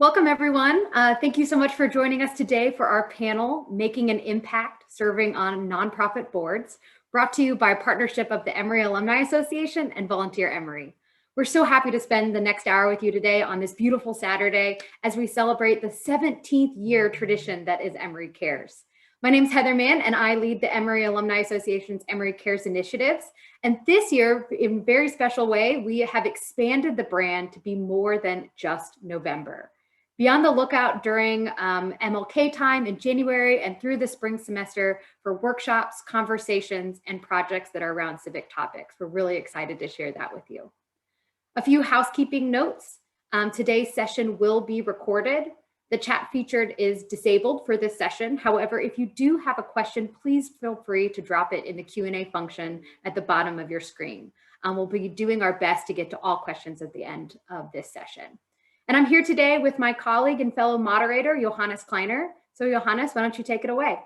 Welcome, everyone. Thank you so much for joining us today for our panel, Making an Impact, Serving on Nonprofit Boards, brought to you by a partnership of the Emory Alumni Association and Volunteer Emory. We're so happy to spend the next hour with you today on this beautiful Saturday as we celebrate the 17th year tradition that is Emory Cares. My name is Heather Mann, and I lead the Emory Alumni Association's Emory Cares initiatives. And this year, in a very special way, we have expanded the brand to be more than just November. Be on the lookout during MLK time in January and through the spring semester for workshops, conversations, and projects that are around civic topics. We're really excited to share that with you. A few housekeeping notes. Today's session will be recorded. The chat featured is disabled for this session. However, if you do have a question, please feel free to drop it in the Q&A function at the bottom of your screen. We'll be doing our best to get to all questions at the end of this session. And I'm here today with my colleague and fellow moderator, Johannes Kleiner. So Johannes, why don't you take it away?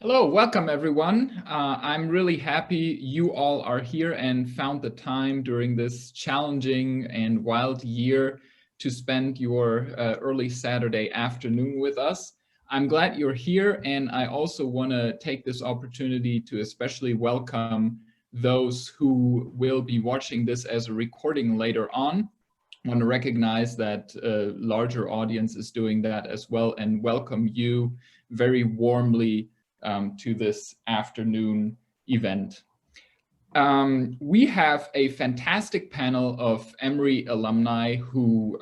Hello, welcome everyone. I'm really happy you all are here and found the time during this challenging and wild year to spend your early Saturday afternoon with us. I'm glad you're here, and I also want to take this opportunity to especially welcome those who will be watching this as a recording later on. I want to recognize that a larger audience is doing that as well, and welcome you very warmly to this afternoon event. We have a fantastic panel of Emory alumni who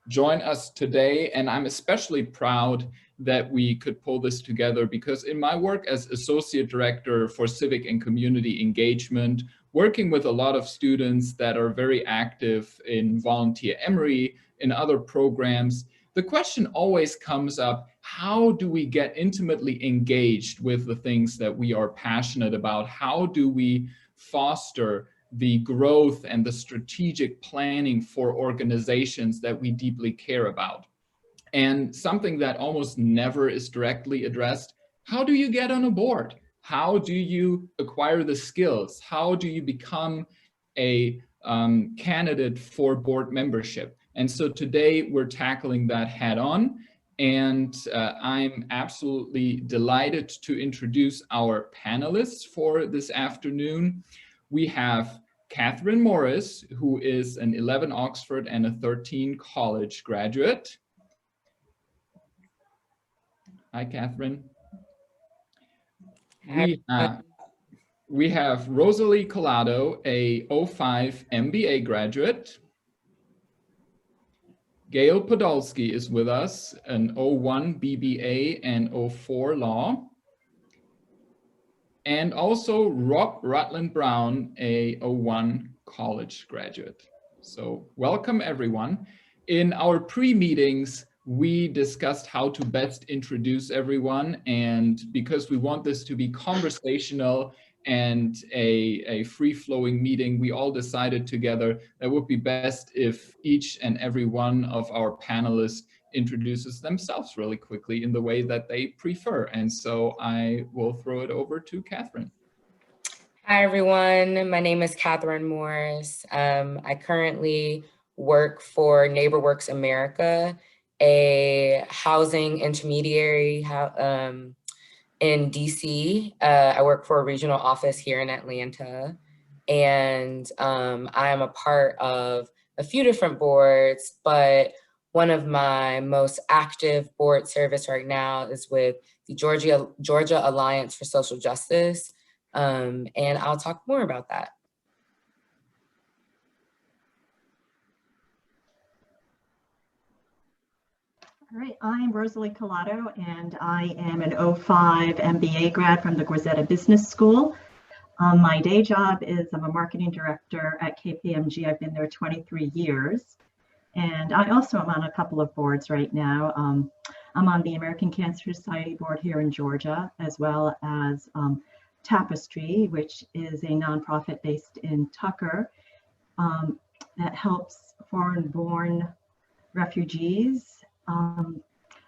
join us today, and I'm especially proud that we could pull this together because in my work as Associate Director for Civic and Community Engagement, working with a lot of students that are very active in Volunteer Emory, in other programs, the question always comes up, how do we get intimately engaged with the things that we are passionate about? How do we foster the growth and the strategic planning for organizations that we deeply care about? And something that almost never is directly addressed, how do you get on a board? How do you acquire the skills? How do you become a candidate for board membership? And so today we're tackling that head on. And I'm absolutely delighted to introduce our panelists for this afternoon. We have Catherine Morris, who is an 11 Oxford and a 13 college graduate. Hi, Catherine. We have Rosalie Collado, a 05 MBA graduate. Gail Podolsky is with us, an 01 BBA and 04 law. And also Rob Rutland Brown, a 01 college graduate. So welcome everyone. In our pre-meetings, we discussed how to best introduce everyone, and because we want this to be conversational and a free-flowing meeting, we all decided together that it would be best if each and every one of our panelists introduces themselves really quickly in the way that they prefer. And so I will throw it over to Catherine. Hi, everyone. My name is Catherine Morris. I currently work for NeighborWorks America, a housing intermediary in DC. I work for a regional office here in Atlanta, and I am a part of a few different boards, but one of my most active board service right now is with the Georgia Alliance for Social Justice, and I'll talk more about that. All right, I'm Rosalie Collado, and I am an 05 MBA grad from the Grazetta Business School. My day job is I'm a marketing director at KPMG. I've been there 23 years. And I also am on a couple of boards right now. I'm on the American Cancer Society board here in Georgia, as well as Tapestry, which is a nonprofit based in Tucker that helps foreign-born refugees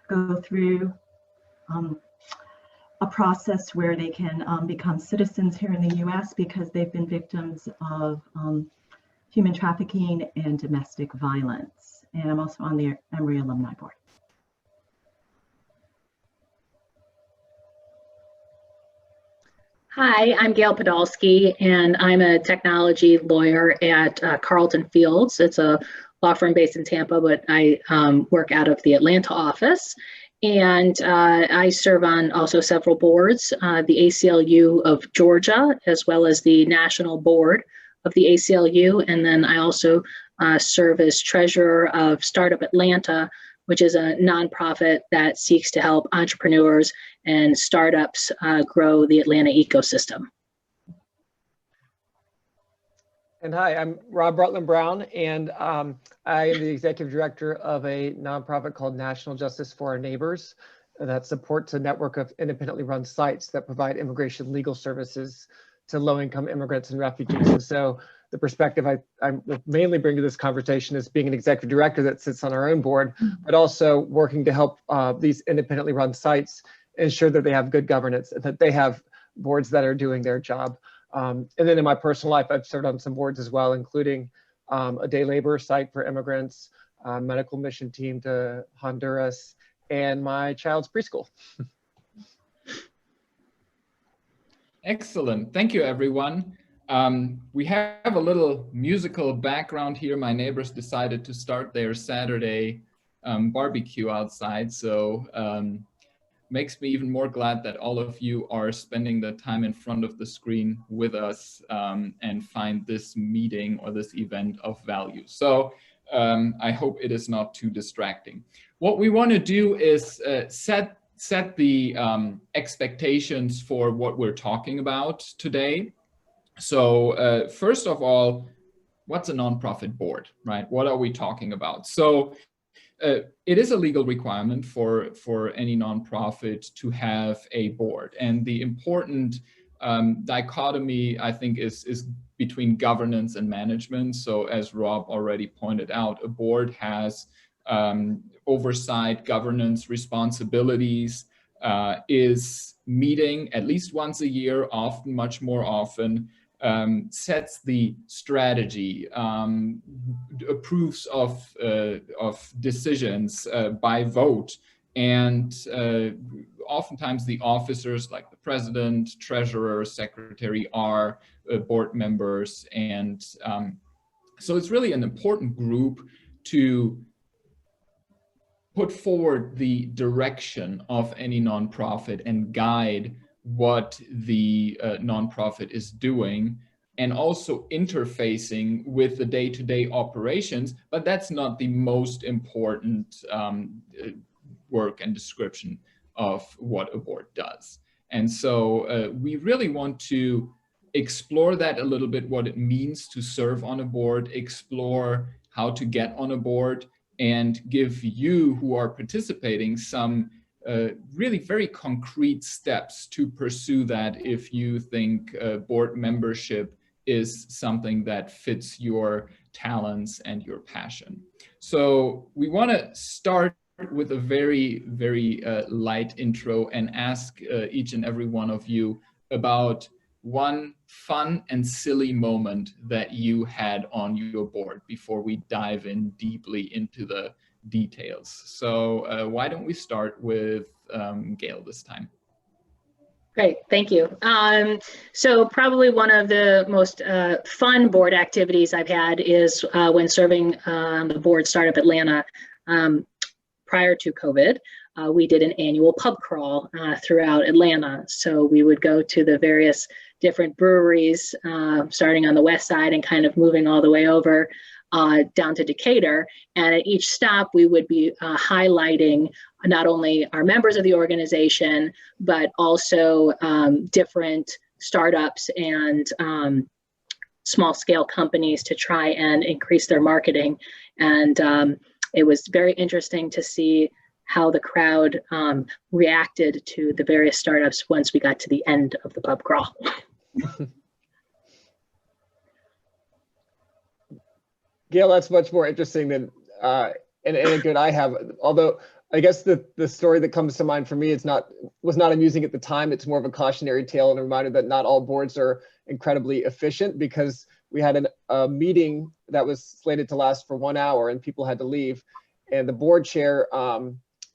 go through a process where they can become citizens here in the US because they've been victims of human trafficking, and domestic violence. And I'm also on the Emory Alumni Board. Hi, I'm Gail Podolsky, and I'm a technology lawyer at Carlton Fields. It's a law firm based in Tampa, but I work out of the Atlanta office. And I serve on also several boards, the ACLU of Georgia, as well as the national board of the ACLU. And then I also serve as treasurer of Startup Atlanta, which is a nonprofit that seeks to help entrepreneurs and startups grow the Atlanta ecosystem. And hi, I'm Rob Rutland Brown, and I am the executive director of a nonprofit called National Justice for Our Neighbors that supports a network of independently run sites that provide immigration legal services to low-income immigrants and refugees. And so the perspective I mainly bring to this conversation is being an executive director that sits on our own board, but also working to help these independently run sites ensure that they have good governance, that they have boards that are doing their job. And then in my personal life, I've served on some boards as well, including a day labor site for immigrants, medical mission team to Honduras, and my child's preschool. Excellent. Thank you, everyone. We have a little musical background here. My neighbors decided to start their Saturday barbecue outside, so makes me even more glad that all of you are spending the time in front of the screen with us and find this meeting or this event of value. So I hope it is not too distracting. What we want to do is set the expectations for what we're talking about today. So first of all, what's a nonprofit board, right? What are we talking about? So it is a legal requirement for any nonprofit to have a board. And the important dichotomy, I think, is between governance and management. So as Rob already pointed out, a board has oversight, governance responsibilities, is meeting at least once a year, often much more often, sets the strategy, approves of decisions by vote, and oftentimes the officers like the president, treasurer, secretary are board members. And so it's really an important group to put forward the direction of any nonprofit and guide what the nonprofit is doing, and also interfacing with the day-to-day operations. But that's not the most important work and description of what a board does. And so we really want to explore that a little bit, what it means to serve on a board, explore how to get on a board, and give you who are participating some really very concrete steps to pursue that if you think board membership is something that fits your talents and your passion. So we want to start with a very, very light intro and ask each and every one of you about one fun and silly moment that you had on your board before we dive in deeply into the details. So why don't we start with Gail this time? Great, thank you. So probably one of the most fun board activities I've had is when serving on the board Startup Atlanta prior to COVID. We did an annual pub crawl throughout Atlanta. So we would go to the various different breweries, starting on the west side and kind of moving all the way over down to Decatur. And at each stop, we would be highlighting not only our members of the organization, but also different startups and small scale companies to try and increase their marketing. And it was very interesting to see how the crowd reacted to the various startups once we got to the end of the pub crawl. Gail, that's much more interesting than and a good I have. Although I guess the story that comes to mind for me was not amusing at the time. It's more of a cautionary tale and a reminder that not all boards are incredibly efficient, because we had a meeting that was slated to last for 1 hour and people had to leave. And the board chair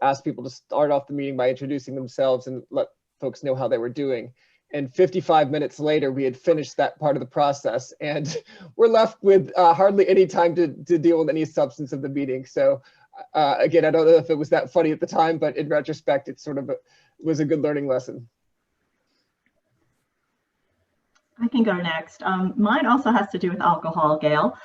asked people to start off the meeting by introducing themselves and let folks know how they were doing. And 55 minutes later, we had finished that part of the process, and we're left with hardly any time to deal with any substance of the meeting. So again, I don't know if it was that funny at the time, but in retrospect, it sort of was a good learning lesson. I can go next. Mine also has to do with alcohol, Gail.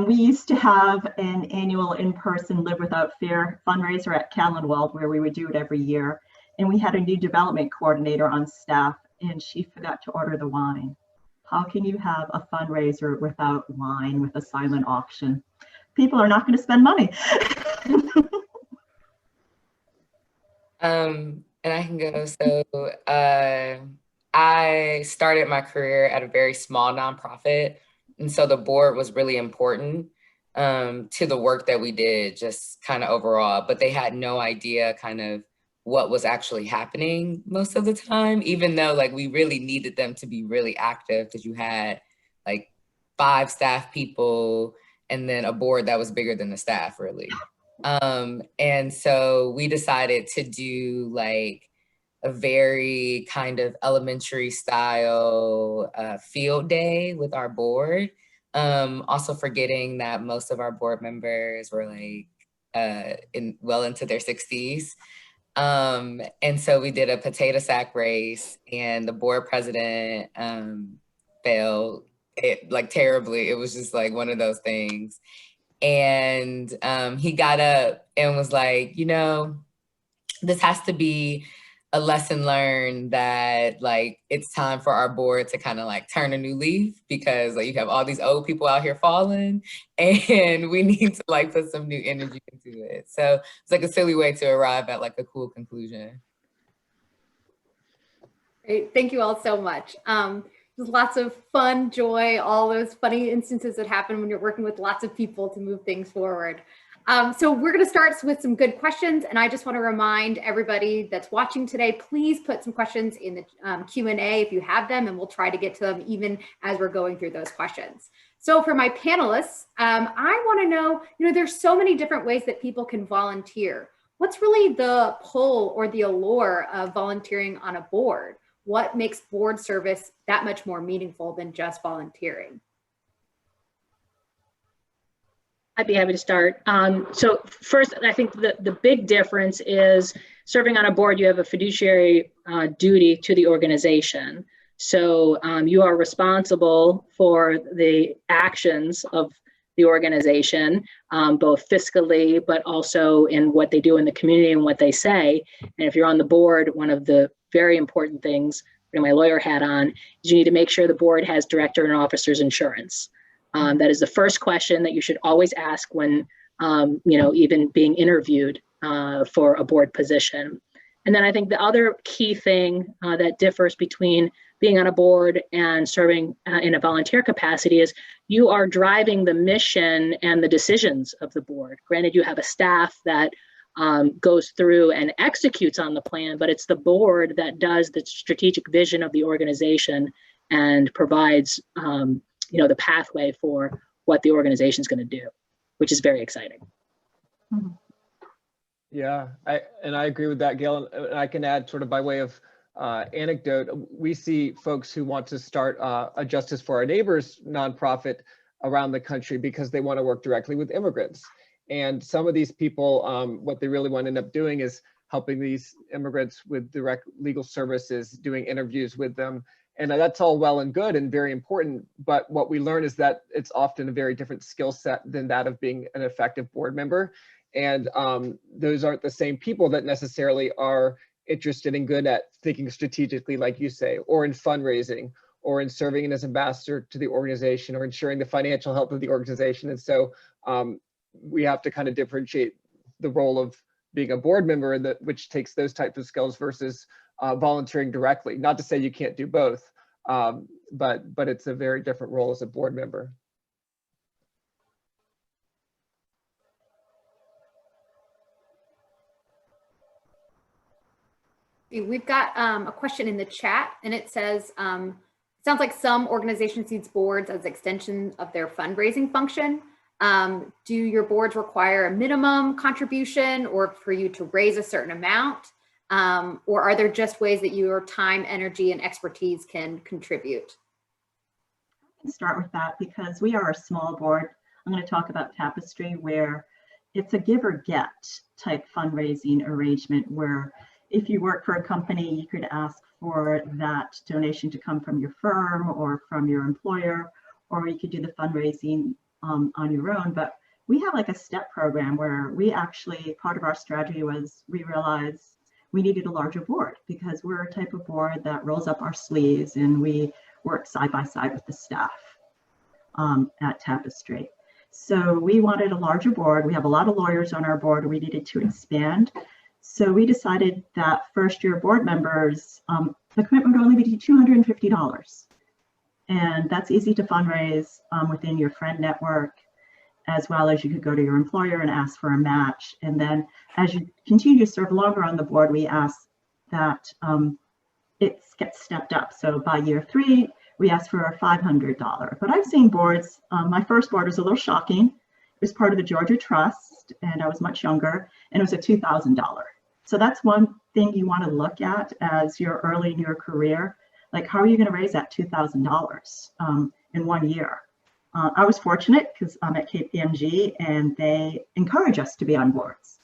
We used to have an annual in-person Live Without Fear fundraiser at Callanwald, where we would do it every year. And we had a new development coordinator on staff, and she forgot to order the wine. How can you have a fundraiser without wine with a silent auction? People are not going to spend money. And I can go. So I started my career at a very small nonprofit. And so the board was really important to the work that we did, just kind of overall, but they had no idea kind of what was actually happening most of the time, even though like we really needed them to be really active because you had like 5 staff people and then a board that was bigger than the staff really. And so we decided to do like a very kind of elementary style field day with our board. Also forgetting that most of our board members were like well into their 60s. And so we did a potato sack race, and the board president failed it like terribly. It was just like one of those things. And he got up and was like, you know, this has to be a lesson learned that like it's time for our board to kind of like turn a new leaf, because like you have all these old people out here falling and we need to like put some new energy into it. So it's like a silly way to arrive at like a cool conclusion. Great. Thank you all so much. There's lots of fun, joy, all those funny instances that happen when you're working with lots of people to move things forward. So we're going to start with some good questions, and I just want to remind everybody that's watching today, please put some questions in the Q&A if you have them, and we'll try to get to them even as we're going through those questions. So for my panelists, I want to know, you know, there's so many different ways that people can volunteer. What's really the pull or the allure of volunteering on a board? What makes board service that much more meaningful than just volunteering? I'd be happy to start. So first, I think the big difference is serving on a board, you have a fiduciary duty to the organization. So you are responsible for the actions of the organization, both fiscally, but also in what they do in the community and what they say. And if you're on the board, one of the very important things, putting my lawyer hat on, is you need to make sure the board has director and officers insurance. That is the first question that you should always ask when, you know, even being interviewed for a board position. And then I think the other key thing that differs between being on a board and serving in a volunteer capacity is you are driving the mission and the decisions of the board. Granted, you have a staff that goes through and executes on the plan, but it's the board that does the strategic vision of the organization and provides you know, the pathway for what the organization is going to do, which is very exciting. Yeah, I agree with that, Gail. And I can add sort of by way of anecdote, we see folks who want to start a Justice for Our Neighbors nonprofit around the country because they want to work directly with immigrants. And some of these people, what they really want to end up doing is helping these immigrants with direct legal services, doing interviews with them. And that's all well and good and very important. But what we learn is that it's often a very different skill set than that of being an effective board member. And those aren't the same people that necessarily are interested and good at thinking strategically, like you say, or in fundraising, or in serving as ambassador to the organization, or ensuring the financial health of the organization. And so we have to kind of differentiate the role of being a board member, which takes those types of skills, versus volunteering directly. Not to say you can't do both, but it's a very different role as a board member. We've got a question in the chat, and it says, Sounds like some organizations use boards as extensions of their fundraising function. Do your boards require a minimum contribution or for you to raise a certain amount? Or are there just ways that your time, energy, and expertise can contribute? I can start with that because we are a small board. I'm going to talk about Tapestry, where it's a give or get type fundraising arrangement where if you work for a company, you could ask for that donation to come from your firm or from your employer, or you could do the fundraising on your own. But we have like a step program where we actually, part of our strategy was we realized we needed a larger board because we're a type of board that rolls up our sleeves and we work side by side with the staff at Tapestry. So we wanted a larger board. We have a lot of lawyers on our board. We needed to expand. So we decided that first year board members, the commitment would only be $250. And that's easy to fundraise within your friend network, as well as you could go to your employer and ask for a match. And then as you continue to serve longer on the board, we ask that it gets stepped up. So by year 3, we asked for a $500. But I've seen boards, my first board was a little shocking. It was part of the Georgia Trust, and I was much younger, and it was a $2,000. So that's one thing you want to look at as you're early in your career. Like, how are you going to raise that $2,000 in 1 year? I was fortunate because I'm at KPMG and they encourage us to be on boards.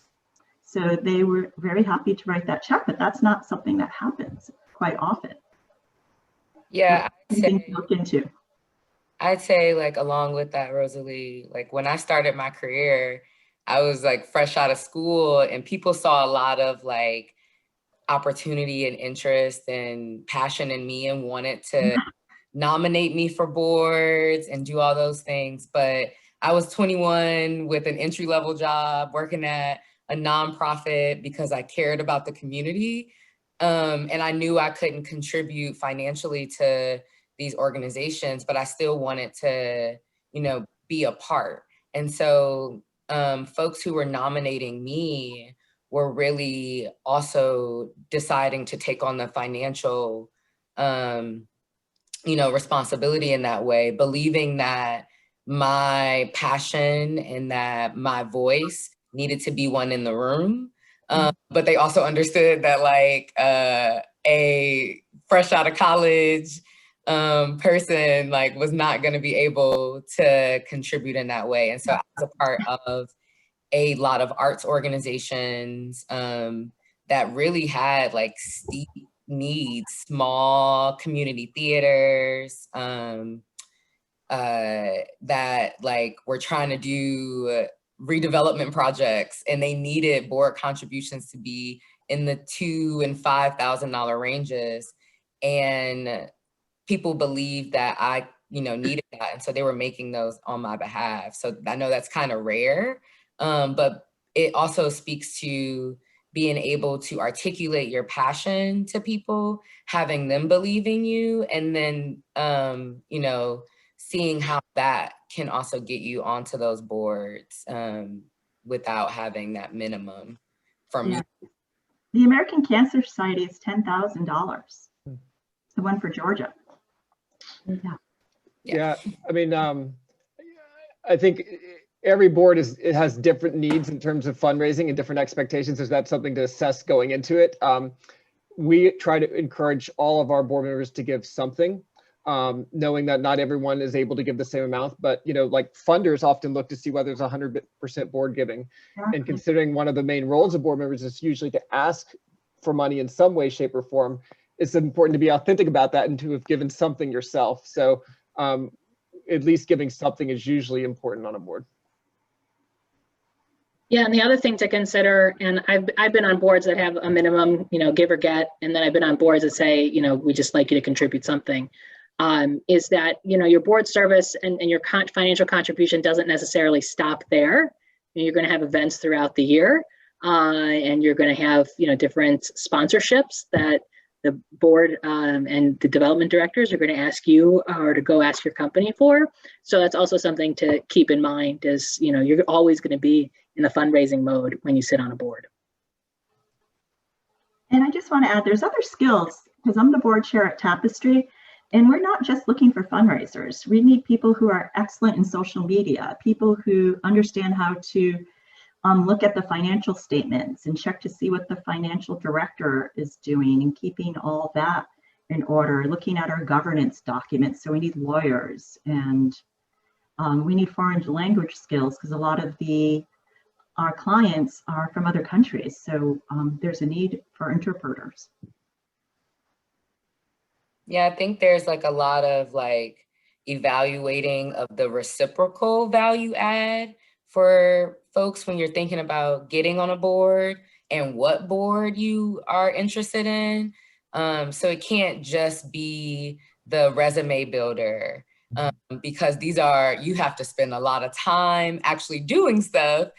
So they were very happy to write that check, but that's not something that happens quite often. Yeah, I'd say like along with that, Rosalie, like when I started my career, I was like fresh out of school and people saw a lot of like opportunity and interest and passion in me and wanted to nominate me for boards and do all those things. But I was 21 with an entry-level job working at a nonprofit because I cared about the community. And I knew I couldn't contribute financially to these organizations, but I still wanted to, you know, be a part. And so folks who were nominating me were really also deciding to take on the financial you know, responsibility in that way, believing that my passion and that my voice needed to be one in the room. But they also understood that like a fresh out of college person like was not going to be able to contribute in that way. And so I was a part of a lot of arts organizations that really had like steep needs, small community theaters that like were trying to do redevelopment projects, and they needed board contributions to be in the $2,000 and $5,000 ranges. And people believed that I, you know, needed that, and so they were making those on my behalf. So I know that's kind of rare, but it also speaks to being able to articulate your passion to people, having them believe in you, and then, you know, seeing how that can also get you onto those boards without having that minimum from you. The American Cancer Society is $10,000. The one for Georgia. Yeah. I mean, I think every board it has different needs in terms of fundraising and different expectations. So that's something to assess going into it. We try to encourage all of our board members to give something, knowing that not everyone is able to give the same amount, but you know, like funders often look to see whether there's 100% board giving. And considering one of the main roles of board members is usually to ask for money in some way, shape, or form, it's important to be authentic about that and to have given something yourself. So at least giving something is usually important on a board. Yeah, and the other thing to consider, and I've been on boards that have a minimum, you know, give or get, and then I've been on boards that say, you know, we just like you to contribute something, is that, you know, your board service and your financial contribution doesn't necessarily stop there. You're going to have events throughout the year, and you're going to have, you know, different sponsorships that the board and the development directors are going to ask you or to go ask your company for. So that's also something to keep in mind is, you know, you're always going to be in the fundraising mode when you sit on a board. And I just want to add, there's other skills, because I'm the board chair at Tapestry, And we're not just looking for fundraisers. We need people who are excellent in social media, people who understand how to look at the financial statements and check to see what the financial director is doing and keeping all that in order, looking at our governance documents. So we need lawyers, and we need foreign language skills because a lot of our clients are from other countries. So there's a need for interpreters. Yeah, I think there's like a lot of like evaluating of the reciprocal value add for folks when you're thinking about getting on a board and what board you are interested in. So it can't just be the resume builder, because you have to spend a lot of time actually doing stuff.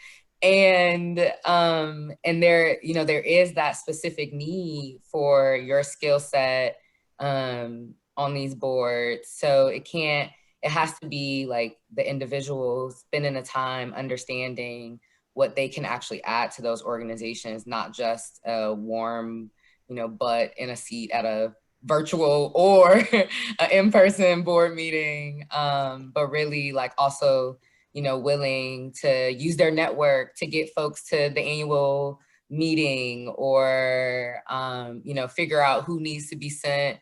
And there is that specific need for your skill set on these boards. So it has to be like the individual spending the time understanding what they can actually add to those organizations, not just a warm, butt in a seat at a virtual or an in-person board meeting, but really like also, willing to use their network to get folks to the annual meeting or, figure out who needs to be sent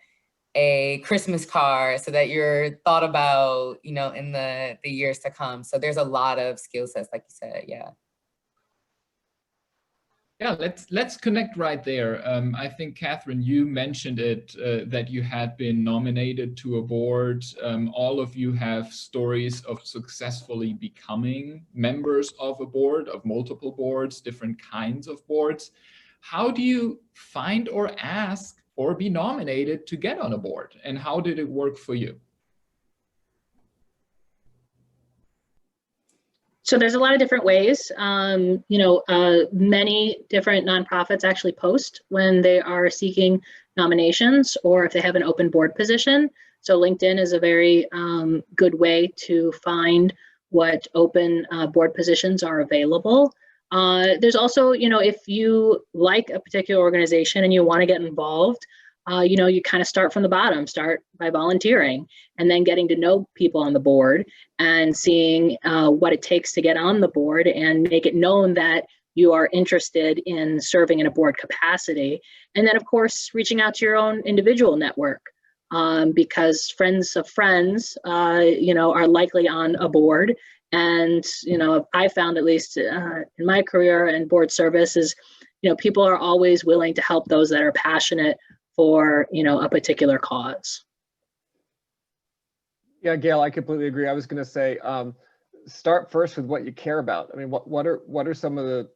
a Christmas card so that you're thought about, in the years to come. So there's a lot of skill sets, like you said, yeah. Yeah, let's connect right there. I think, Catherine, you mentioned it, that you had been nominated to a board. All of you have stories of successfully becoming members of a board, of multiple boards, different kinds of boards. How do you find or ask or be nominated to get on a board? And how did it work for you? So there's a lot of different ways. Many different nonprofits actually post when they are seeking nominations or if they have an open board position. So LinkedIn is a very good way to find what open board positions are available. There's also, if you like a particular organization and you want to get involved, you kind of start from the bottom, start by volunteering and then getting to know people on the board and seeing what it takes to get on the board and make it known that you are interested in serving in a board capacity. And then, of course, reaching out to your own individual network because friends of friends, are likely on a board. And, I found, at least in my career and board service, is, people are always willing to help those that are passionate for, a particular cause. Yeah, Gail, I completely agree. I was going to say, start first with what you care about. I mean, what are some of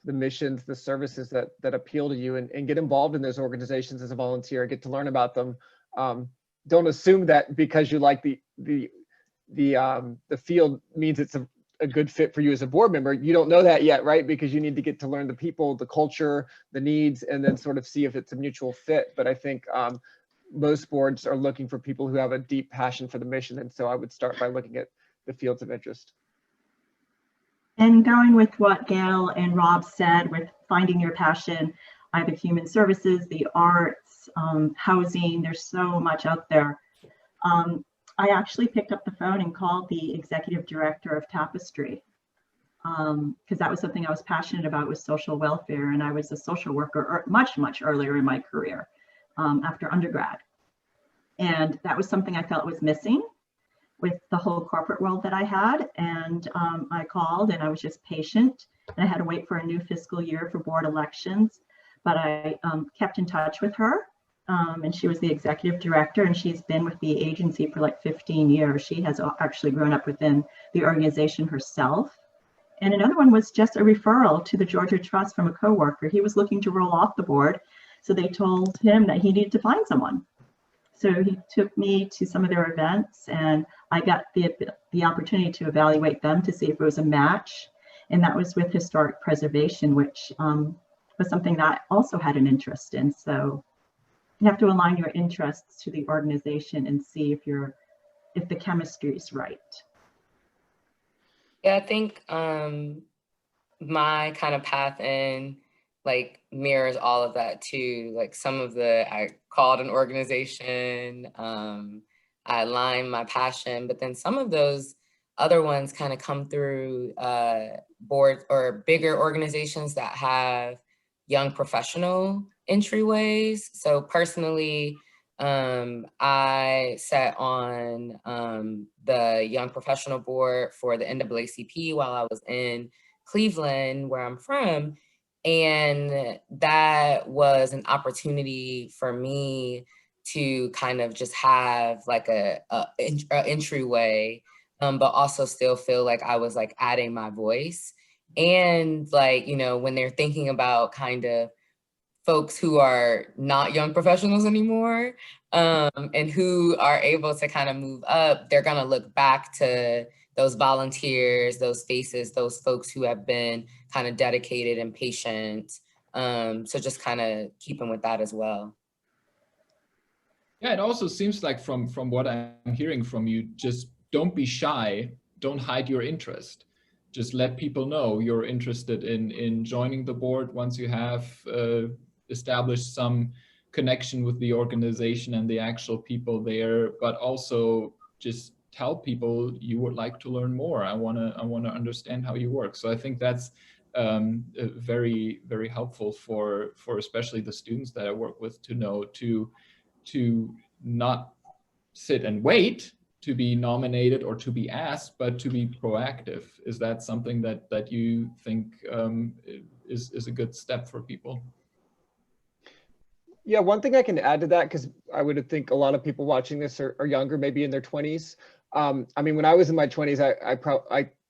the missions, the services that appeal to you, and get involved in those organizations as a volunteer, get to learn about them. Don't assume that because you like the field means it's a good fit for you as a board member. You don't know that yet, right? Because you need to get to learn the people, the culture, the needs, and then sort of see if it's a mutual fit. But I think most boards are looking for people who have a deep passion for the mission. And so I would start by looking at the fields of interest. And going with what Gail and Rob said with finding your passion, either human services, the arts, housing, there's so much out there. I actually picked up the phone and called the executive director of Tapestry because that was something I was passionate about, was social welfare. And I was a social worker much, much earlier in my career after undergrad. And that was something I felt was missing with the whole corporate world that I had. And I called and I was just patient. And I had to wait for a new fiscal year for board elections. But I kept in touch with her. And she was the executive director, and she's been with the agency for like 15 years. She has actually grown up within the organization herself. And another one was just a referral to the Georgia Trust from a coworker. He was looking to roll off the board, so they told him that he needed to find someone. So he took me to some of their events, and I got the opportunity to evaluate them to see if it was a match. And that was with historic preservation, which was something that I also had an interest in. So you have to align your interests to the organization and see if the chemistry is right. Yeah, I think my kind of path in like mirrors all of that too. Like some of I called an organization, I aligned my passion, but then some of those other ones kind of come through boards or bigger organizations that have young professional entryways. So personally, I sat on the young professional board for the NAACP while I was in Cleveland, where I'm from. And that was an opportunity for me to kind of just have like a entryway, but also still feel like I was like adding my voice. And like, you know, when they're thinking about kind of folks who are not young professionals anymore, and who are able to kind of move up, they're gonna look back to those volunteers, those faces, those folks who have been kind of dedicated and patient. So just kind of keeping with that as well. Yeah, it also seems like from what I'm hearing from you, just don't be shy, don't hide your interest. Just let people know you're interested in joining the board once you have established some connection with the organization and the actual people there, but also just tell people you would like to learn more. I want to understand how you work. So I think that's very, very helpful for especially the students that I work with to know to not sit and wait to be nominated or to be asked, but to be proactive. Is that something that you think is a good step for people? Yeah, one thing I can add to that, because I would think a lot of people watching this are younger, maybe in their 20s. I mean, when I was in my 20s, I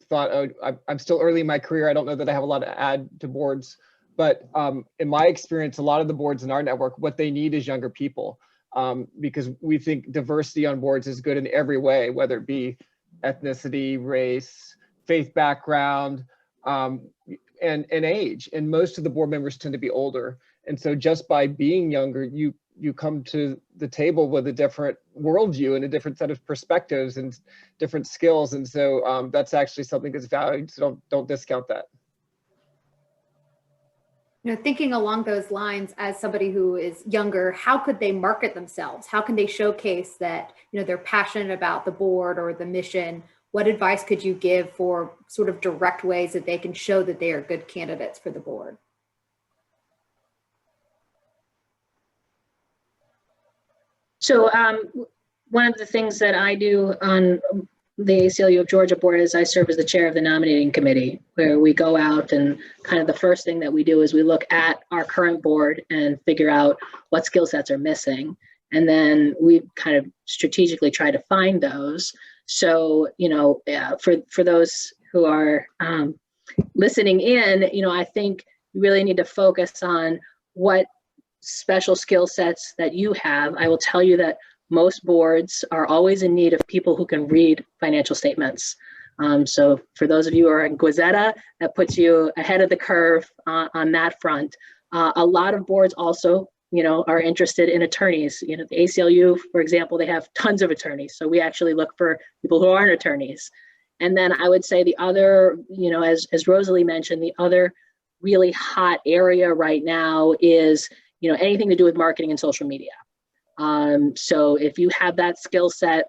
thought, oh, I'm still early in my career. I don't know that I have a lot to add to boards. But in my experience, a lot of the boards in our network, what they need is younger people, because we think diversity on boards is good in every way, whether it be ethnicity, race, faith background, and age. And most of the board members tend to be older. And so just by being younger, you come to the table with a different worldview and a different set of perspectives and different skills. And so that's actually something that's valued. So don't discount that. You know, thinking along those lines, as somebody who is younger, how could they market themselves? How can they showcase that, you know, they're passionate about the board or the mission? What advice could you give for sort of direct ways that they can show that they are good candidates for the board? So one of the things that I do on the ACLU of Georgia board is I serve as the chair of the nominating committee, where we go out and kind of the first thing that we do is we look at our current board and figure out what skill sets are missing. And then we kind of strategically try to find those. So, you know, for those who are listening in, you know, I think you really need to focus on what special skill sets that you have. I will tell you that most boards are always in need of people who can read financial statements. So for those of you who are in Gazetta, that puts you ahead of the curve on that front. A lot of boards also, you know, are interested in attorneys. You know, the ACLU, for example, they have tons of attorneys. So we actually look for people who aren't attorneys. And then I would say the other, you know, as Rosalie mentioned, the other really hot area right now is, you know, anything to do with marketing and social media. So if you have that skill set,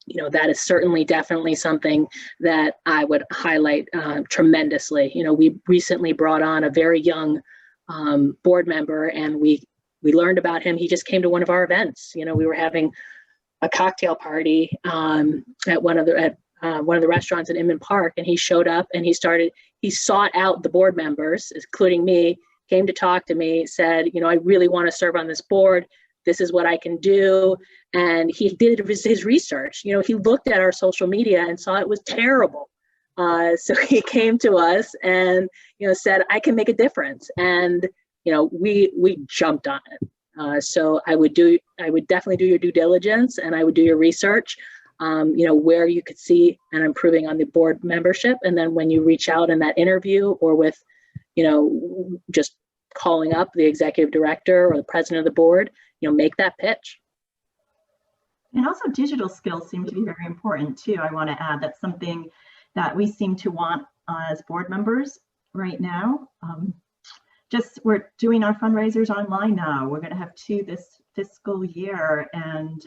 you know, that is certainly definitely something that I would highlight tremendously. You know, we recently brought on a very young board member, and we learned about him. He just came to one of our events. You know, we were having a cocktail party at one of the restaurants in Inman Park, and he showed up and he sought out the board members, including me, came to talk to me, said, you know, I really want to serve on this board. This is what I can do. And he did his research. You know, he looked at our social media and saw it was terrible. So he came to us and, you know, said, I can make a difference. And, you know, we jumped on it. So I would definitely do your due diligence, and I would do your research, you know, where you could see and improving on the board membership. And then when you reach out in that interview or with, you know, just calling up the executive director or the president of the board, you know, make that pitch. And also digital skills seem to be very important too. I want to add that's something that we seem to want as board members right now. we're doing our fundraisers online now. We're going to have 2 this fiscal year, and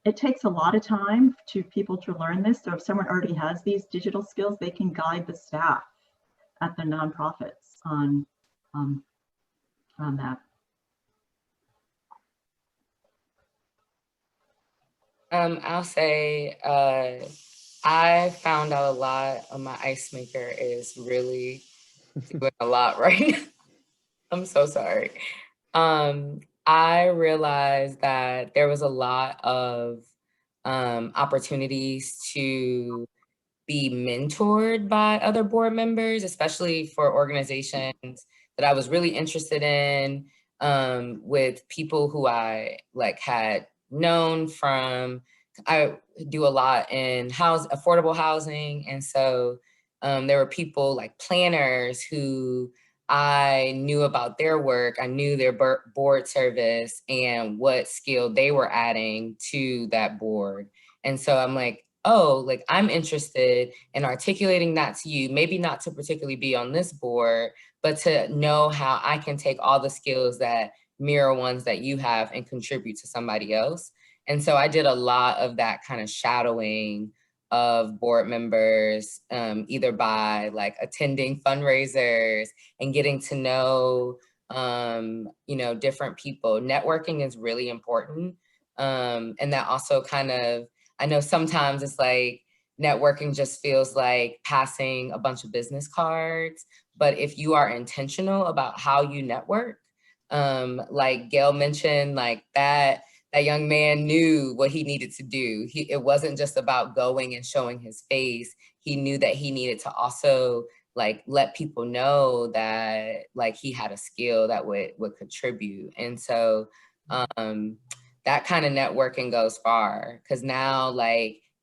it takes a lot of time to people to learn this. So if someone already has these digital skills, they can guide the staff at the nonprofits on that. I'll say I found out a lot on my ice maker is really doing a lot right now. I'm so sorry. I realized that there was a lot of opportunities to be mentored by other board members, especially for organizations that I was really interested in, with people who I had known from. I do a lot in affordable housing. And so there were people like planners who I knew about their work. I knew their board service and what skill they were adding to that board. And so I'm like, oh, I'm interested in articulating that to you, maybe not to particularly be on this board, but to know how I can take all the skills that mirror ones that you have and contribute to somebody else. And so I did a lot of that kind of shadowing of board members, either by attending fundraisers and getting to know, different people. Networking is really important. And that also I know sometimes it's networking just feels like passing a bunch of business cards, but if you are intentional about how you network, like Gail mentioned, that young man knew what he needed to do. It wasn't just about going and showing his face. He knew that he needed to also let people know that he had a skill that would contribute. And so that kind of networking goes far, because now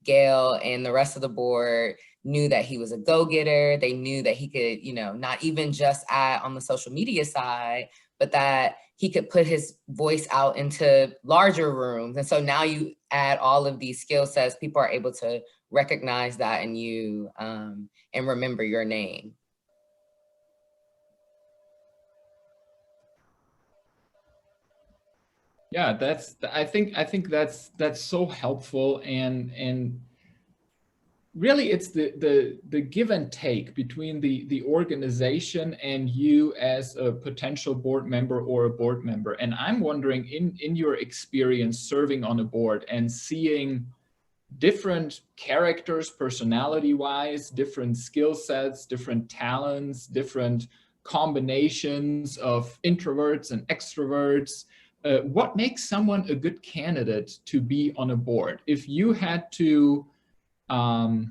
Gail and the rest of the board knew that he was a go-getter. They knew that he could, not even just add on the social media side, but that he could put his voice out into larger rooms. And so now you add all of these skill sets, people are able to recognize that in you and remember your name. Yeah, I think that's so helpful, and really it's the give and take between the organization and you as a potential board member or a board member. And I'm wondering, in your experience serving on a board and seeing different characters, personality-wise, different skill sets, different talents, different combinations of introverts and extroverts, what makes someone a good candidate to be on a board? If you had to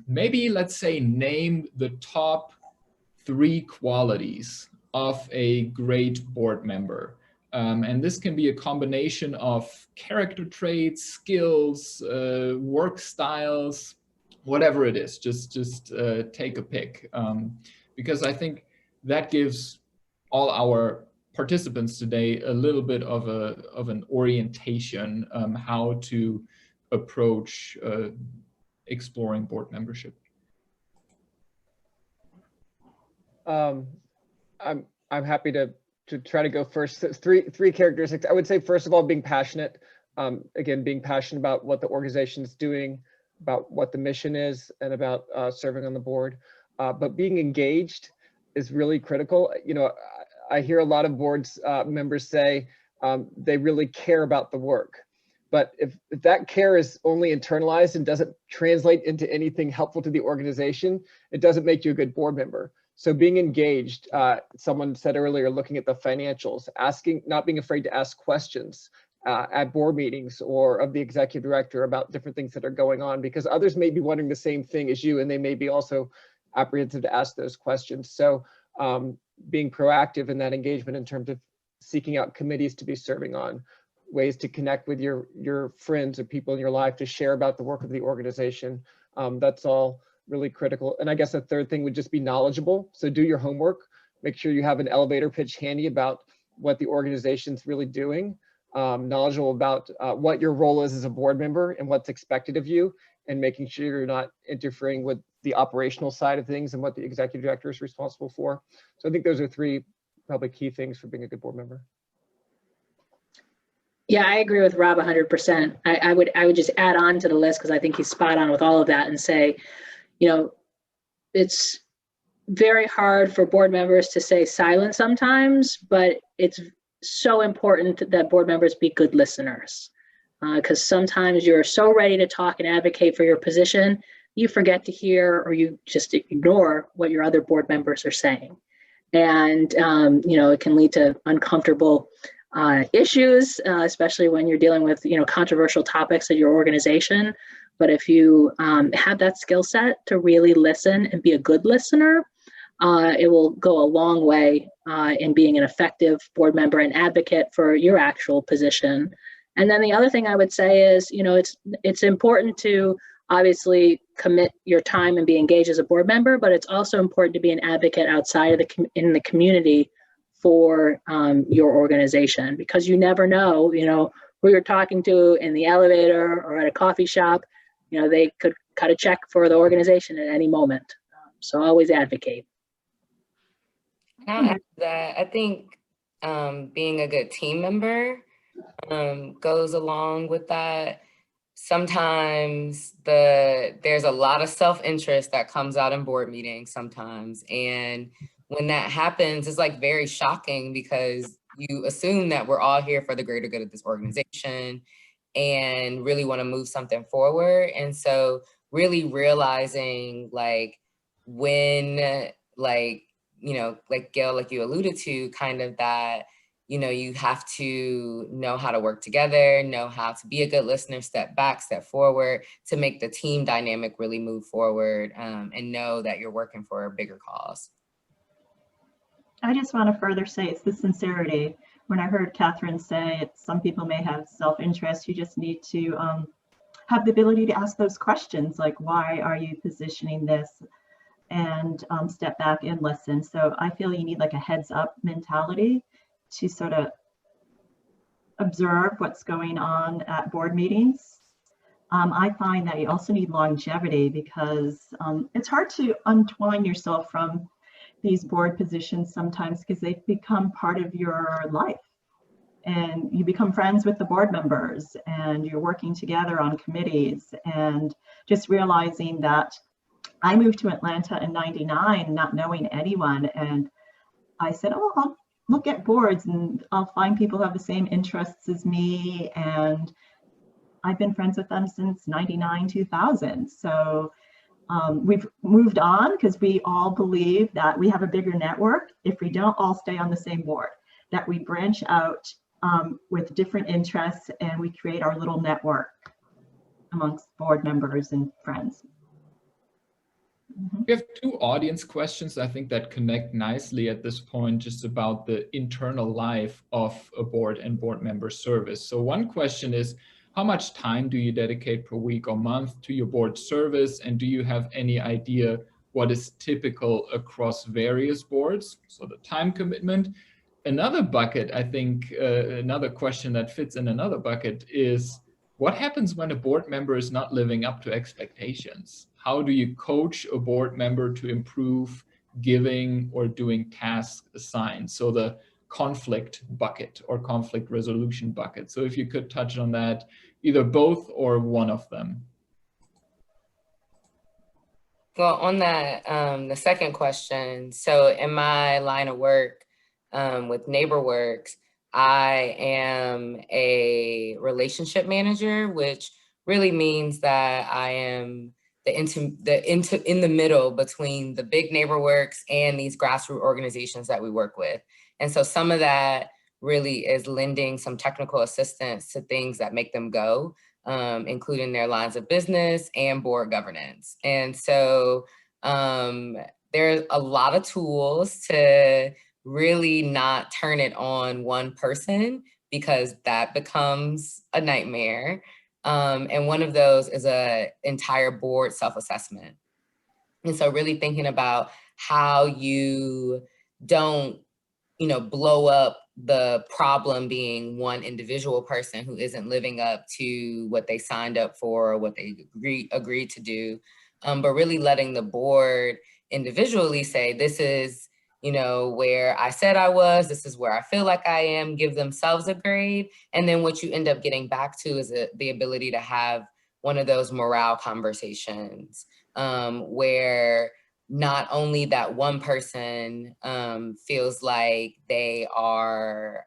maybe, let's say, name the top 3 qualities of a great board member. And this can be a combination of character traits, skills, work styles, whatever it is. Just take a pick, because I think that gives all our participants today a little bit of an orientation how to approach exploring board membership. I'm happy to try to go first. So three characteristics. I would say, first of all, being passionate. Again, being passionate about what the organization is doing, about what the mission is, and about serving on the board. But being engaged is really critical. I hear a lot of boards members say they really care about the work. But if that care is only internalized and doesn't translate into anything helpful to the organization, it doesn't make you a good board member. So being engaged, someone said earlier, looking at the financials, not being afraid to ask questions at board meetings or of the executive director about different things that are going on, because others may be wondering the same thing as you, and they may be also apprehensive to ask those questions. So being proactive in that engagement in terms of seeking out committees to be serving on, ways to connect with your friends or people in your life to share about the work of the organization. That's all really critical. And I guess a third thing would just be knowledgeable. So do your homework, make sure you have an elevator pitch handy about what the organization's really doing, knowledgeable about what your role is as a board member and what's expected of you, and making sure you're not interfering with the operational side of things and what the executive director is responsible for. So I think those are three probably key things for being a good board member. Yeah, I agree with Rob 100%. I would just add on to the list because I think he's spot on with all of that and say, you know, it's very hard for board members to stay silent sometimes, but it's so important that board members be good listeners. Because sometimes you're so ready to talk and advocate for your position, you forget to hear or you just ignore what your other board members are saying. And, you know, it can lead to uncomfortable issues, especially when you're dealing with, you know, controversial topics at your organization. But if you have that skill set to really listen and be a good listener, it will go a long way in being an effective board member and advocate for your actual position. And then the other thing I would say is, you know, it's important to obviously commit your time and be engaged as a board member, but it's also important to be an advocate outside of in the community for your organization, because you never know, you know, who you're talking to in the elevator or at a coffee shop. You know, they could cut a check for the organization at any moment. So always advocate. I'll add to that. I think being a good team member goes along with that. Sometimes there's a lot of self-interest that comes out in board meetings sometimes. And when that happens, it's like very shocking because you assume that we're all here for the greater good of this organization and really want to move something forward. And so really realizing like when, like, you know, like Gail, like you alluded to, kind of that, you know, you have to know how to work together, know how to be a good listener, step back, step forward to make the team dynamic really move forward, and know that you're working for a bigger cause. I just want to further say it's the sincerity. When I heard Catherine say some people may have self-interest, you just need to have the ability to ask those questions, like, why are you positioning this? And step back and listen. So I feel you need like a heads up mentality to sort of observe what's going on at board meetings. I find that you also need longevity because it's hard to untwine yourself from these board positions sometimes because they've become part of your life. And you become friends with the board members and you're working together on committees, and just realizing that I moved to Atlanta in '99, not knowing anyone. And I said, oh, I'll look at boards and I'll find people who have the same interests as me. And I've been friends with them since '99, 2000. So we've moved on because we all believe that we have a bigger network if we don't all stay on the same board, that we branch out with different interests and we create our little network amongst board members and friends. We have two audience questions, I think, that connect nicely at this point, just about the internal life of a board and board member service. So one question is, how much time do you dedicate per week or month to your board service? And do you have any idea what is typical across various boards? So the time commitment. Another bucket, I think, another question that fits in another bucket is, what happens when a board member is not living up to expectations? How do you coach a board member to improve giving or doing tasks assigned? So the conflict bucket or conflict resolution bucket. So if you could touch on that, either both or one of them. Well, on that, the second question, so in my line of work with NeighborWorks, I am a relationship manager, which really means that I am in the middle between the big NeighborWorks and these grassroots organizations that we work with. And so some of that really is lending some technical assistance to things that make them go, including their lines of business and board governance. And so there's a lot of tools to really not turn it on one person, because that becomes a nightmare. And one of those is an entire board self-assessment. And so really thinking about how you don't, you know, blow up the problem being one individual person who isn't living up to what they signed up for or what they agreed to do, but really letting the board individually say, this is, you know, where I said I was, this is where I feel like I am, give themselves a grade. And then what you end up getting back to is the ability to have one of those morale conversations where not only that one person feels like they are,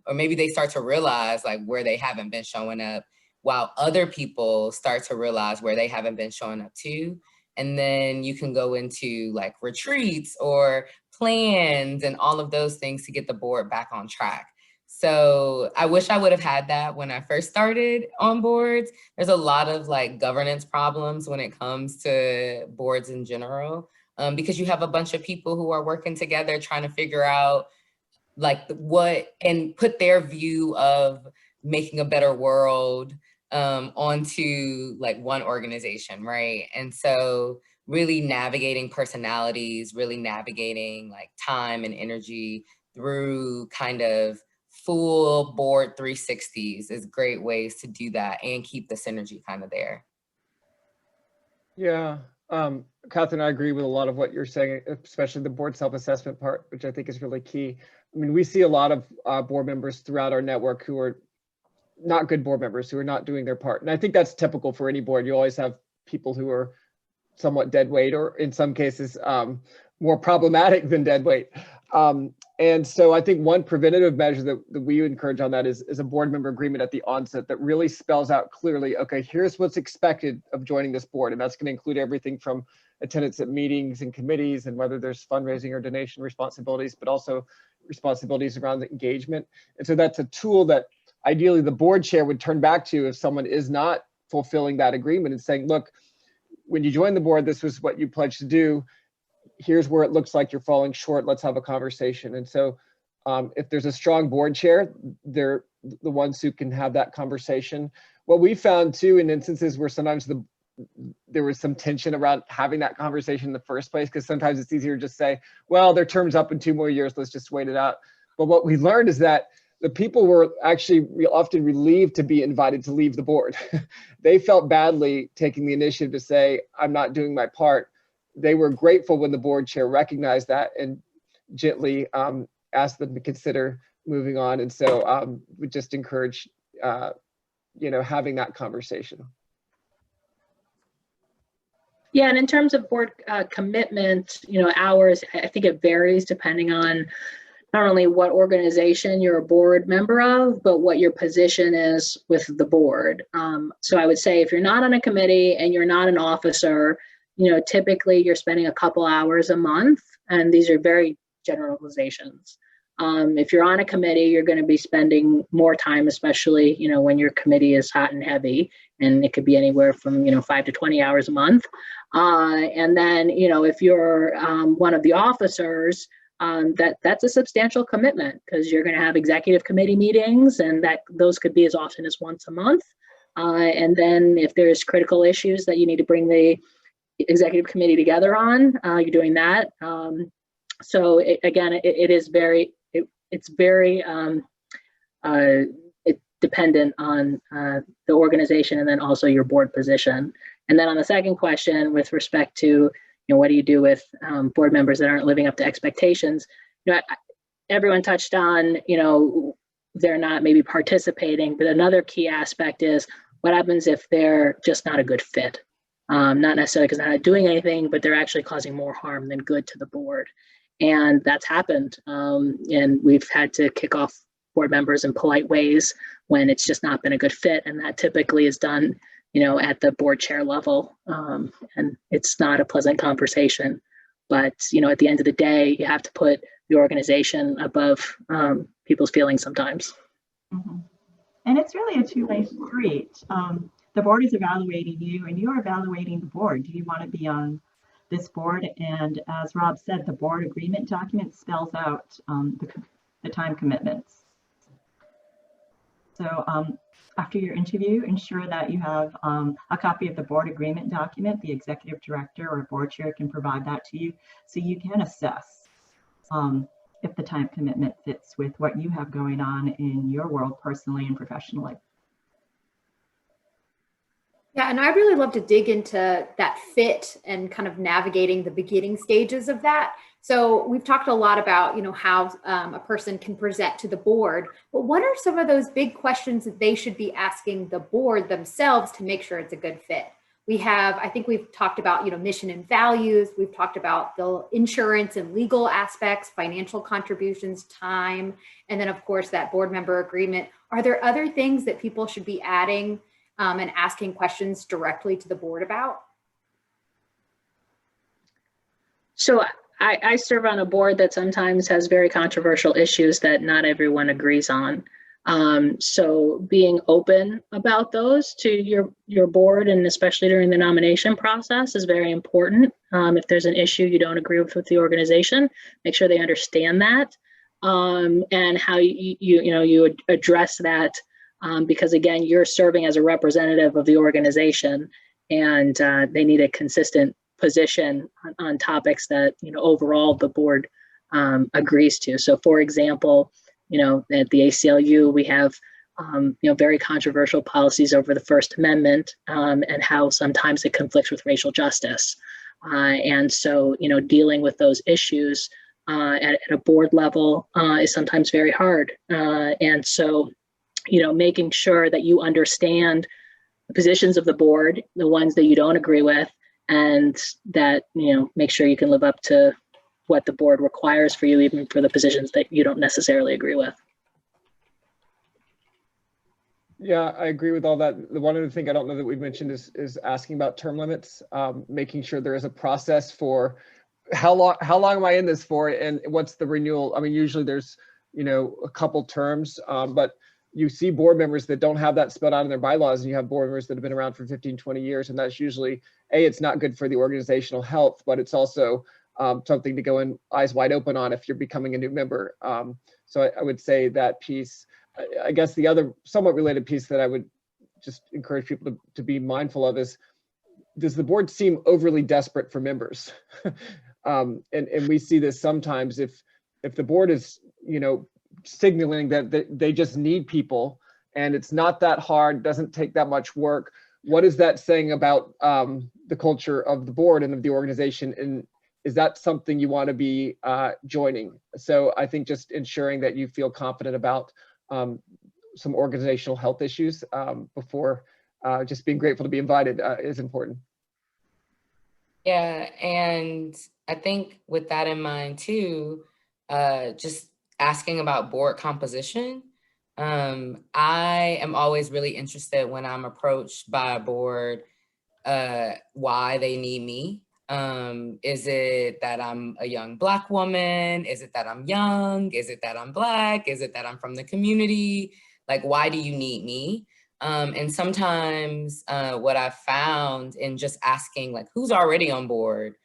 or maybe they start to realize like where they haven't been showing up, while other people start to realize where they haven't been showing up too. And then you can go into like retreats or plans and all of those things to get the board back on track. So I wish I would have had that when I first started on boards. There's a lot of like governance problems when it comes to boards in general, because you have a bunch of people who are working together trying to figure out like what and put their view of making a better world onto like one organization, right? And so really navigating personalities, really navigating like time and energy through kind of full board 360s is great ways to do that and keep the synergy kind of there. Yeah, Catherine, I agree with a lot of what you're saying, especially the board self-assessment part, which I think is really key. I mean, we see a lot of board members throughout our network who are not good board members, who are not doing their part. And I think that's typical for any board. You always have people who are somewhat dead weight, or in some cases, more problematic than dead weight. And so I think one preventative measure that we encourage on that is a board member agreement at the onset that really spells out clearly, okay, here's what's expected of joining this board. And that's going to include everything from attendance at meetings and committees and whether there's fundraising or donation responsibilities, but also responsibilities around the engagement. And so that's a tool that ideally the board chair would turn back to if someone is not fulfilling that agreement and saying, look, when you joined the board, this was what you pledged to do. Here's where it looks like you're falling short. Let's have a conversation. And so if there's a strong board chair, they're the ones who can have that conversation. What we found too, in instances where sometimes there was some tension around having that conversation in the first place, because sometimes it's easier to just say, well, their term's up in 2 more years, let's just wait it out. But what we learned is that the people were actually often relieved to be invited to leave the board. They felt badly taking the initiative to say, I'm not doing my part. They were grateful when the board chair recognized that and gently asked them to consider moving on. And so we just encourage, having that conversation. Yeah, and in terms of board commitment, hours, I think it varies depending on not only what organization you're a board member of, but what your position is with the board. So I would say if you're not on a committee and you're not an officer, typically you're spending a couple hours a month, and these are very generalizations. If you're on a committee, you're going to be spending more time, especially, when your committee is hot and heavy, and it could be anywhere from, 5 to 20 hours a month. And then, if you're one of the officers, that's a substantial commitment, because you're going to have executive committee meetings, and those could be as often as once a month. And then if there's critical issues that you need to bring the executive committee together on, you're doing that. So it's very dependent on the organization, and then also your board position. And then on the second question, with respect to what do you do with board members that aren't living up to expectations? Everyone touched on, they're not maybe participating, but another key aspect is what happens if they're just not a good fit? Not necessarily because they're not doing anything, but they're actually causing more harm than good to the board. And that's happened. And we've had to kick off board members in polite ways when it's just not been a good fit. And that typically is done at the board chair level. And it's not a pleasant conversation, but, at the end of the day, you have to put the organization above people's feelings sometimes. Mm-hmm. And it's really a two-way street. The board is evaluating you, and you're evaluating the board. Do you want to be on this board? And as Rob said, the board agreement document spells out the time commitments. So after your interview, ensure that you have a copy of the board agreement document. The executive director or board chair can provide that to you, so you can assess if the time commitment fits with what you have going on in your world personally and professionally. Yeah, Yeah, and I'd really love to dig into that fit and kind of navigating the beginning stages of that. So we've talked a lot about, how a person can present to the board, but what are some of those big questions that they should be asking the board themselves to make sure it's a good fit? I think we've talked about, mission and values. We've talked about the insurance and legal aspects, financial contributions, time, and then of course that board member agreement. Are there other things that people should be adding and asking questions directly to the board about? So I serve on a board that sometimes has very controversial issues that not everyone agrees on. So being open about those to your board, and especially during the nomination process, is very important. If there's an issue you don't agree with the organization, make sure they understand that, and how you address that, because again, you're serving as a representative of the organization, and they need a consistent position on topics that overall the board agrees to. So, for example, at the ACLU, we have, very controversial policies over the First Amendment, and how sometimes it conflicts with racial justice. And so, dealing with those issues at a board level is sometimes very hard. And so, making sure that you understand the positions of the board, the ones that you don't agree with, and that, make sure you can live up to what the board requires for you, even for the positions that you don't necessarily agree with. Yeah, I agree with all that. The one other thing I don't know that we've mentioned is asking about term limits, making sure there is a process for how long am I in this for, and what's the renewal. I mean, usually there's, a couple terms, but you see board members that don't have that spelled out in their bylaws, and you have board members that have been around for 15, 20 years, and that's usually, it's not good for the organizational health, but it's also something to go in eyes wide open on if you're becoming a new member. So I would say that piece. I guess the other somewhat related piece that I would just encourage people to be mindful of is, does the board seem overly desperate for members? And we see this sometimes if the board is, signaling that they just need people and it's not that hard, doesn't take that much work. What is that saying about the culture of the board and of the organization? And is that something you want to be joining? So I think just ensuring that you feel confident about some organizational health issues before just being grateful to be invited is important. Yeah, and I think with that in mind too, just asking about board composition. I am always really interested when I'm approached by a board, why they need me. Is it that I'm a young Black woman? Is it that I'm young? Is it that I'm Black? Is it that I'm from the community? Like, why do you need me? And sometimes what I've found in just asking, like, who's already on board,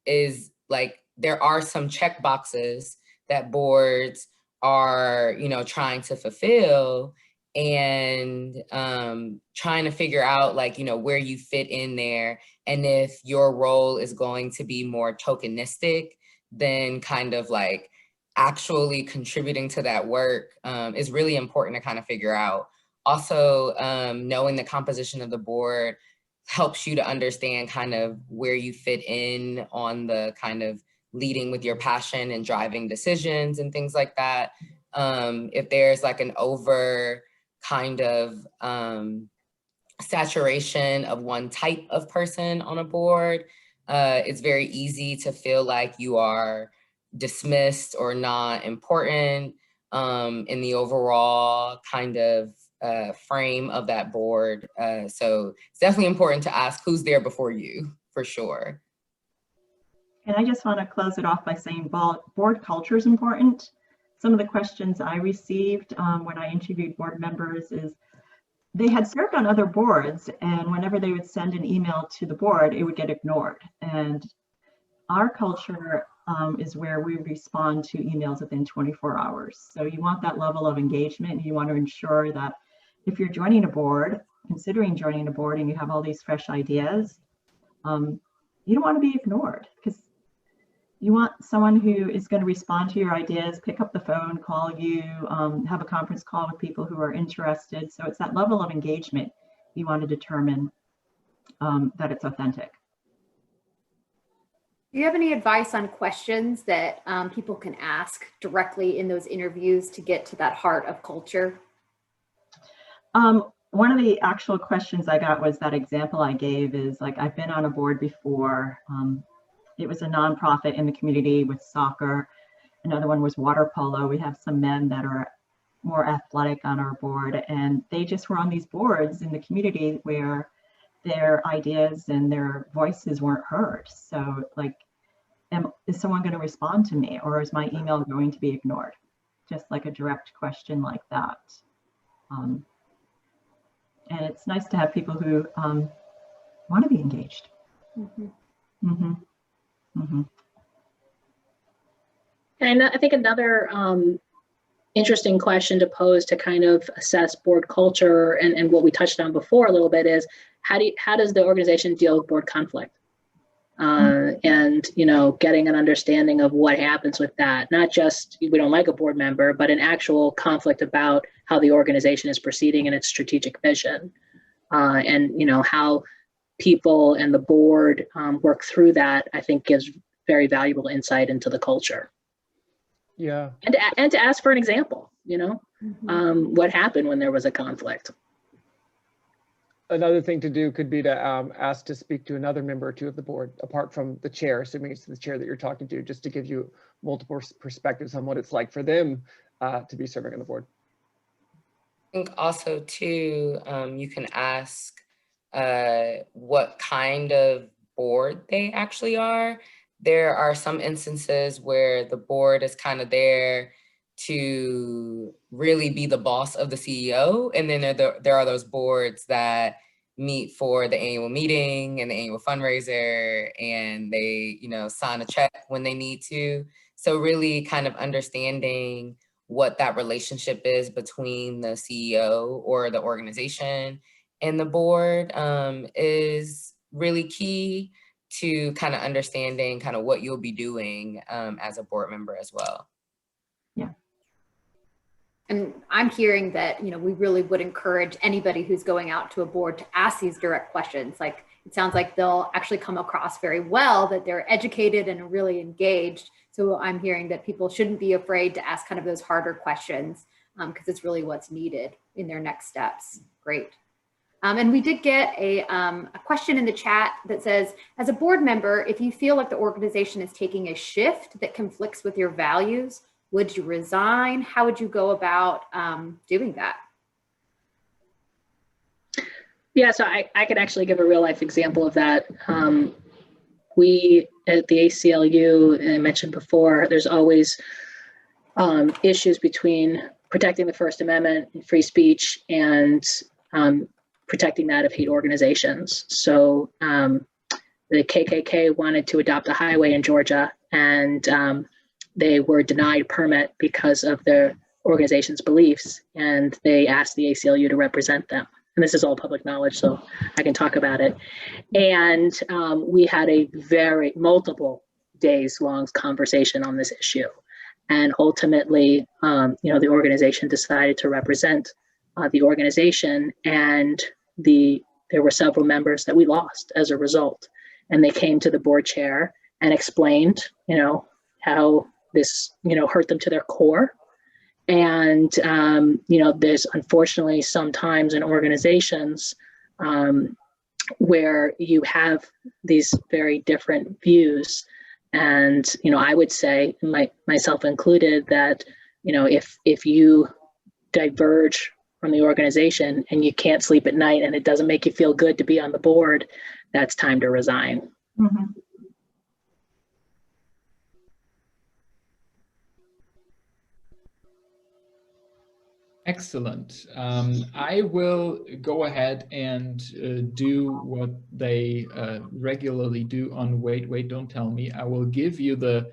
is like, there are some check boxes that boards are, trying to fulfill, and trying to figure out, like, where you fit in there, and if your role is going to be more tokenistic than kind of like actually contributing to that work, is really important to kind of figure out. Also, knowing the composition of the board helps you to understand kind of where you fit in on the kind of leading with your passion and driving decisions and things like that. If there's like an over kind of saturation of one type of person on a board, it's very easy to feel like you are dismissed or not important in the overall kind of frame of that board. So it's definitely important to ask who's there before you, for sure. And I just want to close it off by saying board culture is important. Some of the questions I received when I interviewed board members is they had served on other boards, and whenever they would send an email to the board, it would get ignored. And our culture is where we respond to emails within 24 hours. So you want that level of engagement. You want to ensure that if you're joining a board, considering joining a board, and you have all these fresh ideas, you don't want to be ignored, because you want someone who is going to respond to your ideas, pick up the phone, call you, have a conference call with people who are interested. So it's that level of engagement you want to determine that it's authentic. Do you have any advice on questions that people can ask directly in those interviews to get to that heart of culture? One of the actual questions I got was that example I gave is like, I've been on a board before. It was a nonprofit in the community with soccer. Another one was water polo. We have some men that are more athletic on our board, and they just were on these boards in the community where their ideas and their voices weren't heard. So like, is someone going to respond to me, or is my email going to be ignored? Just like a direct question like that. And it's nice to have people who want to be engaged. Mm-hmm. Mm-hmm. Mm-hmm. And I think another interesting question to pose to kind of assess board culture and what we touched on before a little bit is how does the organization deal with board conflict? And, you know, getting an understanding of what happens with that, not just we don't like a board member, but an actual conflict about how the organization is proceeding in its strategic vision. And, you know, how people and the board work through that, I think gives very valuable insight into the culture. Yeah. And to ask for an example, you know, Mm-hmm. what happened when there was a conflict. Another thing to do could be to ask to speak to another member or two of the board, apart from the chair, assuming it's the chair that you're talking to, just to give you multiple perspectives on what it's like for them to be serving on the board. I think also too, you can ask what kind of board they actually are. There are some instances where the board is kind of there to really be the boss of the CEO. And then there are those boards that meet for the annual meeting and the annual fundraiser, and they, you know, sign a check when they need to. So really kind of understanding what that relationship is between the CEO or the organization and the board is really key to kind of understanding kind of what you'll be doing as a board member as well. Yeah. And I'm hearing that, you know, we really would encourage anybody who's going out to a board to ask these direct questions. Like, it sounds like they'll actually come across very well, that they're educated and really engaged. So I'm hearing that people shouldn't be afraid to ask kind of those harder questions because it's really what's needed in their next steps. Great. And we did get a question in the chat that says, as a board member, if you feel like the organization is taking a shift that conflicts with your values, would you resign? How would you go about doing that? Yeah, so I could actually give a real life example of that. We at the ACLU, and I mentioned before, there's always issues between protecting the First Amendment and free speech and protecting that of hate organizations. So the KKK wanted to adopt a highway in Georgia, and they were denied permit because of their organization's beliefs, and they asked the ACLU to represent them. And this is all public knowledge, so I can talk about it. And we had a multiple days long conversation on this issue. And ultimately, you know, the organization decided to represent the organization, and there were several members that we lost as a result. And they came to the board chair and explained, you know, how this, you know, hurt them to their core. And, you know, there's unfortunately sometimes in organizations where you have these very different views. And, you know, I would say, myself included, that, you know, if you diverge from the organization and you can't sleep at night and it doesn't make you feel good to be on the board, that's time to resign. Mm-hmm. Excellent. I will go ahead and do what they regularly do on Wait, Don't Tell Me. I will give you the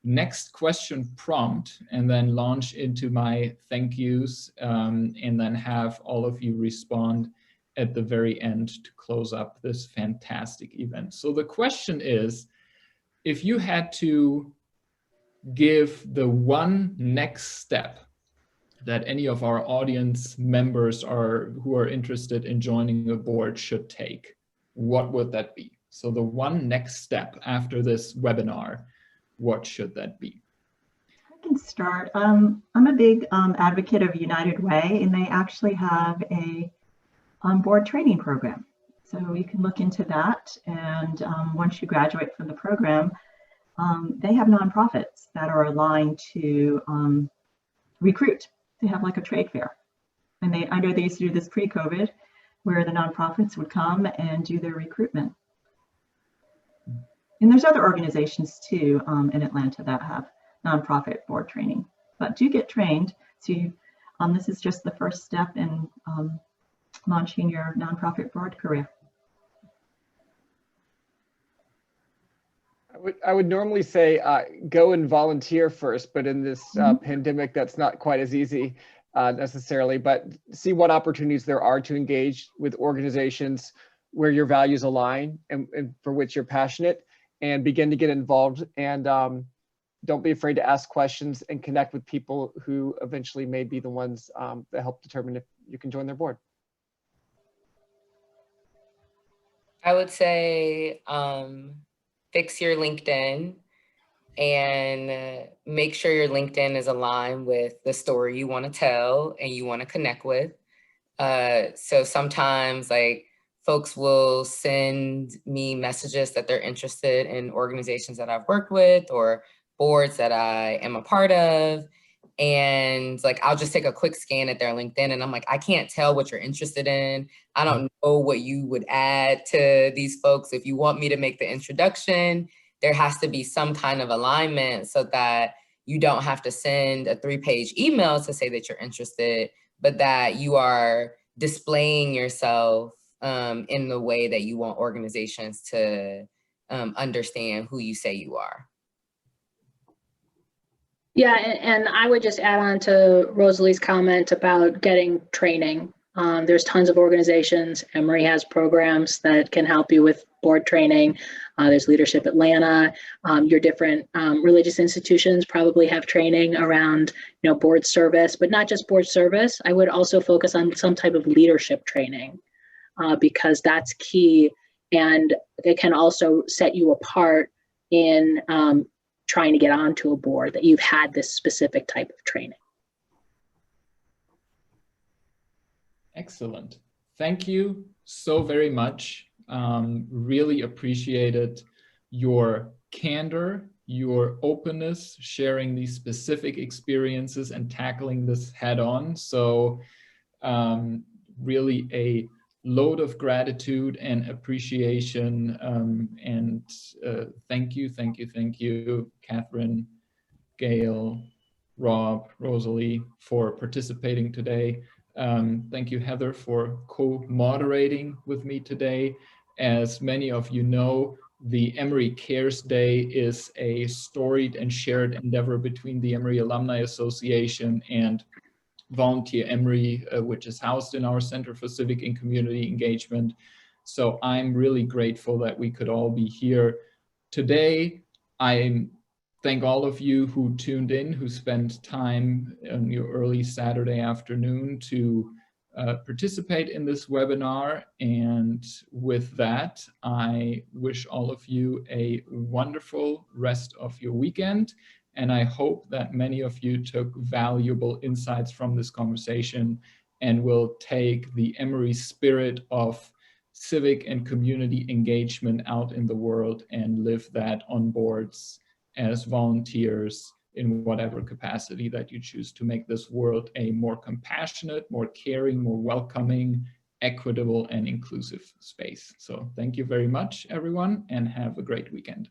next question prompt and then launch into my thank yous and then have all of you respond at the very end to close up this fantastic event. So the question is, if you had to give the one next step that any of our audience members who are interested in joining a board should take, what would that be? So the one next step after this webinar, what should that be? I can start. I'm a big advocate of United Way, and they actually have a board training program. So you can look into that. And once you graduate from the program, they have nonprofits that are aligned to recruit. They have like a trade fair. And I know they used to do this pre-COVID, where the nonprofits would come and do their recruitment. And there's other organizations too in Atlanta that have nonprofit board training, but do get trained. So this is just the first step in launching your nonprofit board career. I would normally say go and volunteer first, but in this pandemic, that's not quite as easy necessarily, but see what opportunities there are to engage with organizations where your values align and for which you're passionate, and begin to get involved. And don't be afraid to ask questions and connect with people who eventually may be the ones that help determine if you can join their board. I would say fix your LinkedIn and make sure your LinkedIn is aligned with the story you want to tell and you want to connect with. So sometimes like folks will send me messages that they're interested in organizations that I've worked with or boards that I am a part of. And like, I'll just take a quick scan at their LinkedIn and I'm like, I can't tell what you're interested in. I don't know what you would add to these folks. If you want me to make the introduction, there has to be some kind of alignment so that you don't have to send a 3-page email to say that you're interested, but that you are displaying yourself in the way that you want organizations to understand who you say you are. Yeah, and I would just add on to Rosalie's comment about getting training. There's tons of organizations. Emory has programs that can help you with board training. There's Leadership Atlanta. Your different religious institutions probably have training around, board service, but not just board service. I would also focus on some type of leadership training because that's key, and it can also set you apart in trying to get onto a board, that you've had this specific type of training. Excellent. Thank you so very much. Really appreciated your candor, your openness, sharing these specific experiences and tackling this head on. So really a load of gratitude and appreciation. And thank you, Catherine, Gail, Rob, Rosalie, for participating today. Thank you, Heather, for co-moderating with me today. As many of you know, the Emory Cares Day is a storied and shared endeavor between the Emory Alumni Association and Volunteer Emory, which is housed in our Center for Civic and Community Engagement. So I'm really grateful that we could all be here today. I thank all of you who tuned in, who spent time on your early Saturday afternoon to participate in this webinar. And with that, I wish all of you a wonderful rest of your weekend. And I hope that many of you took valuable insights from this conversation and will take the Emory spirit of civic and community engagement out in the world and live that on boards as volunteers in whatever capacity that you choose to make this world a more compassionate, more caring, more welcoming, equitable, and inclusive space. So thank you very much, everyone, and have a great weekend.